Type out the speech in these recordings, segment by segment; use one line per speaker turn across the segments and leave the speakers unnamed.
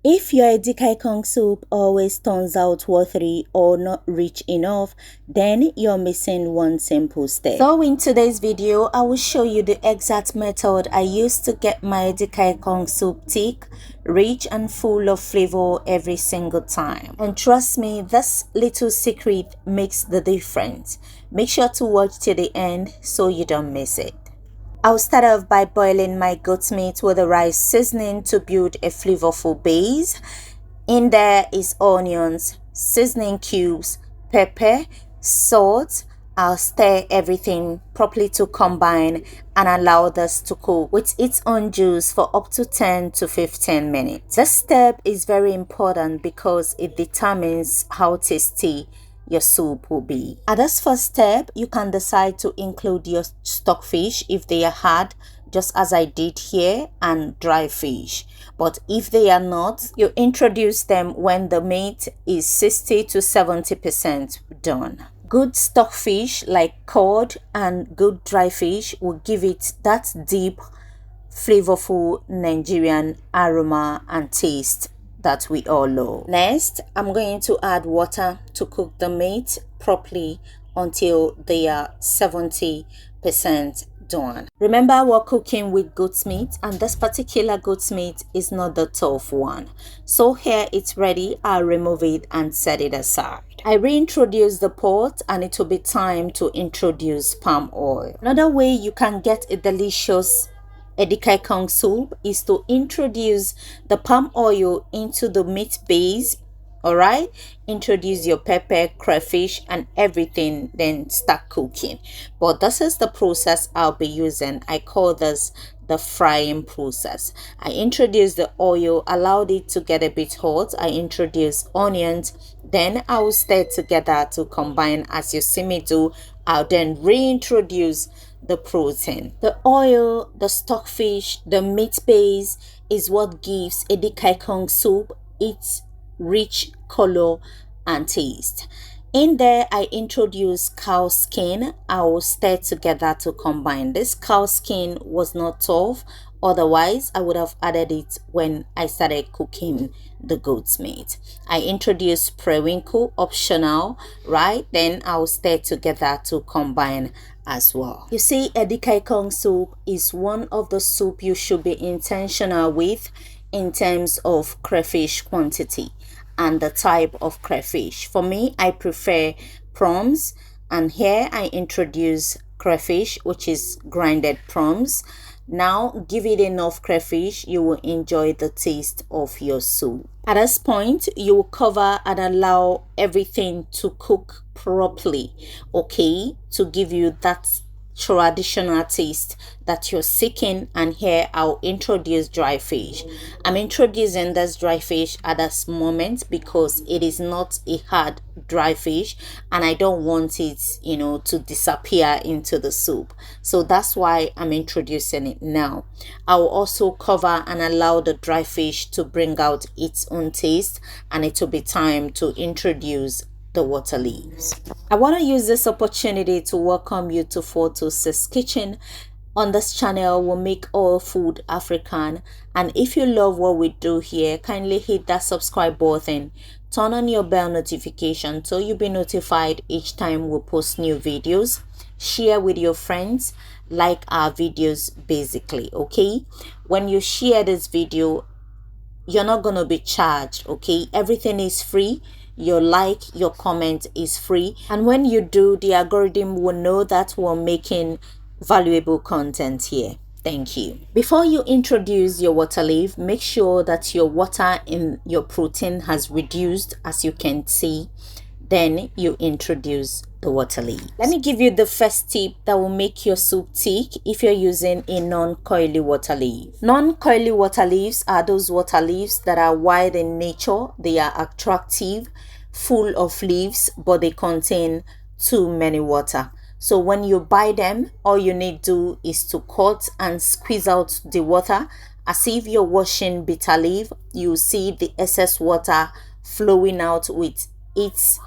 If your Edikaikong soup always turns out watery or not rich enough, then you're missing one simple step. So in today's video, I will show you the exact method I use to get my Edikaikong soup thick, rich and full of flavor every single time. And trust me, this little secret makes the difference. Make sure to watch till the end so you don't miss it. I'll start off by boiling my goat meat with the rice seasoning to build a flavorful base. In there is onions, seasoning cubes, pepper, salt. I'll stir everything properly to combine and allow this to cook with its own juice for up to 10 to 15 minutes. This step is very important because it determines how tasty your soup will be. At this first step, you can decide to include your stockfish if they are hard, just as I did here, and dry fish. But if they are not, you introduce them when the meat is 60 to 70% done. Good stockfish like cod and good dry fish will give it that deep, flavorful Nigerian aroma and taste that we all love. Next, I'm going to add water to cook the meat properly until they are 70% done. Remember, we're cooking with goat's meat, and this particular goat's meat is not the tough one. So here it's ready. I'll remove it and set it aside. I reintroduce the pot, and it will be time to introduce palm oil. Another way you can get a delicious Edikaikong soup is to introduce the palm oil into the meat base. All right, introduce your pepper, crayfish and everything, then start cooking. But this is the process I'll be using. I call this the frying process. I introduce the oil, allowed it to get a bit hot. I introduce onions, then I will stir together to combine as you see me do. I'll then reintroduce the protein. The oil, the stockfish, the meat base is what gives Edikaikong soup its rich color and taste. In there, I introduce cow skin. I will stir together to combine. This cow skin was not tough, otherwise I would have added it when I started cooking the goat's meat. I introduce periwinkle, optional, right? Then I'll stir together to combine as well. You see, Edikaikong soup is one of the soup you should be intentional with in terms of crayfish quantity and the type of crayfish. For me, I prefer prawns, and here I introduce crayfish, which is grinded prawns. Now give it enough crayfish, you will enjoy the taste of your soup. At this point, you will cover and allow everything to cook properly, okay, to give you that traditional taste that you're seeking. And here I'll introduce dry fish. I'm introducing this dry fish at this moment because it is not a hard dry fish and I don't want it, you know, to disappear into the soup. So that's why I'm introducing it now. I will also cover and allow the dry fish to bring out its own taste, and it will be time to introduce the water leaves. I want to use this opportunity to welcome you to 426 Kitchen. On this channel, we'll make all food African, and if you love what we do here, kindly hit that subscribe button, turn on your bell notification so you'll be notified each time we post new videos. Share with your friends, like our videos basically, okay? When you share this video, you're not going to be charged, okay? Everything is free. Your like, your comment is free, and when you do, the algorithm will know that we're making valuable content here. Thank you. Before you introduce your water leaf, make sure that your water in your protein has reduced, as you can see. Then you introduce the water leaf. Let me give you the first tip that will make your soup thick if you're using a non-coily water leaf. Non-coily water leaves are those water leaves that are wide in nature. They are attractive, full of leaves, but they contain too many water. So when you buy them, all you need to do is to cut and squeeze out the water. As if you're washing bitter leaf, you see the excess water flowing out with its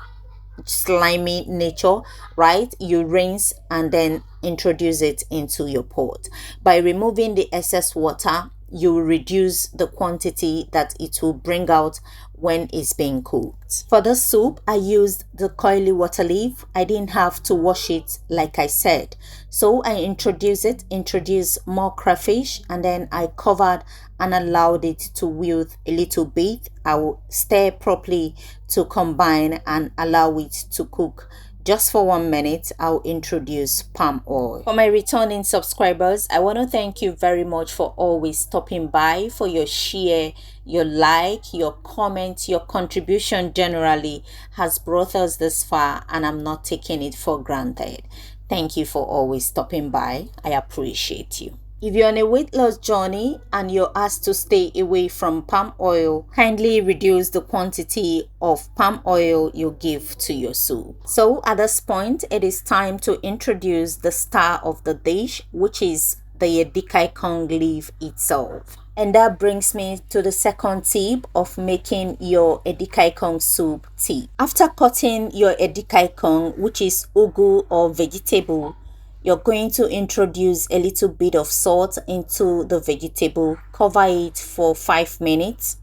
slimy nature, right? You rinse and then introduce it into your pot. By removing the excess water, you reduce the quantity that it will bring out when it's being cooked. For the soup, I used the coily water leaf. I didn't have to wash it like I said. So I introduced more crayfish, and then I covered and allowed it to wilt a little bit. I will stir properly to combine and allow it to cook. Just for 1 minute, I'll introduce palm oil. For my returning subscribers, I want to thank you very much for always stopping by, for your share, your like, your comment, your contribution generally has brought us this far, and I'm not taking it for granted. Thank you for always stopping by. I appreciate you. If you're on a weight loss journey and you're asked to stay away from palm oil, kindly reduce the quantity of palm oil you give to your soup. So at this point, it is time to introduce the star of the dish, which is the Edikaikong leaf itself. And that brings me to the second tip of making your Edikaikong soup tea. After cutting your Edikaikong, which is ugu or vegetable, you're going to introduce a little bit of salt into the vegetable. Cover it for 5 minutes.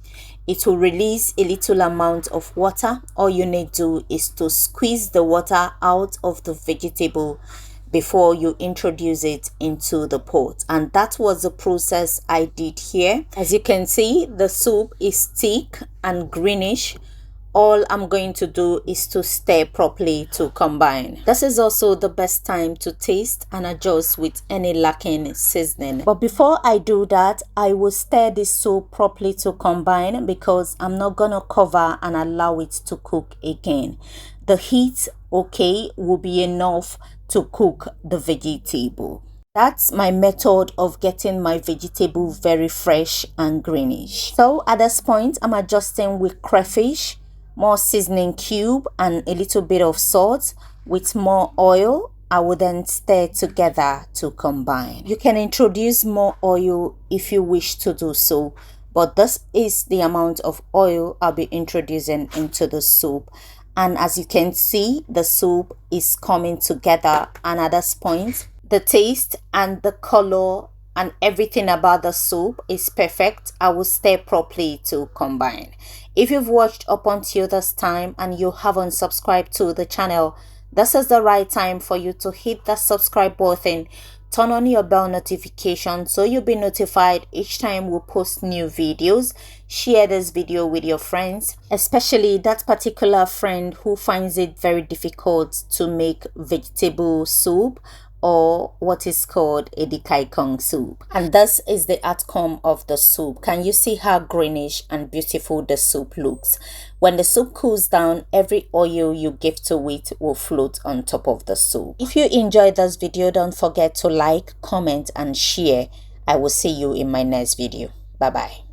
It will release a little amount of water. All you need to do is to squeeze the water out of the vegetable before you introduce it into the pot. And that was the process I did here. As you can see, the soup is thick and greenish. All I'm going to do is to stir properly to combine. This is also the best time to taste and adjust with any lacking seasoning. But before I do that, I will stir this soup properly to combine, because I'm not gonna cover and allow it to cook again. The heat, okay, will be enough to cook the vegetable. That's my method of getting my vegetable very fresh and greenish. So at this point, I'm adjusting with crayfish, more seasoning cube, and a little bit of salt with more oil. I will then stir together to combine. You can introduce more oil if you wish to do so, but this is the amount of oil I'll be introducing into the soup. And as you can see, the soup is coming together, and at this point, the taste and the color and everything about the soup is perfect. I will stir properly to combine. If you've watched up until this time and you haven't subscribed to the channel, this is the right time for you to hit that subscribe button. Turn on your bell notification so you'll be notified each time we post new videos. Share this video with your friends, especially that particular friend who finds it very difficult to make vegetable soup, or what is called Edikaikong soup. And this is the outcome of the soup. Can you see how greenish and beautiful the soup looks? When the soup cools down, every oil you give to it will float on top of the soup. If you enjoyed this video, don't forget to like, comment, and share. I will see you in my next video. Bye bye.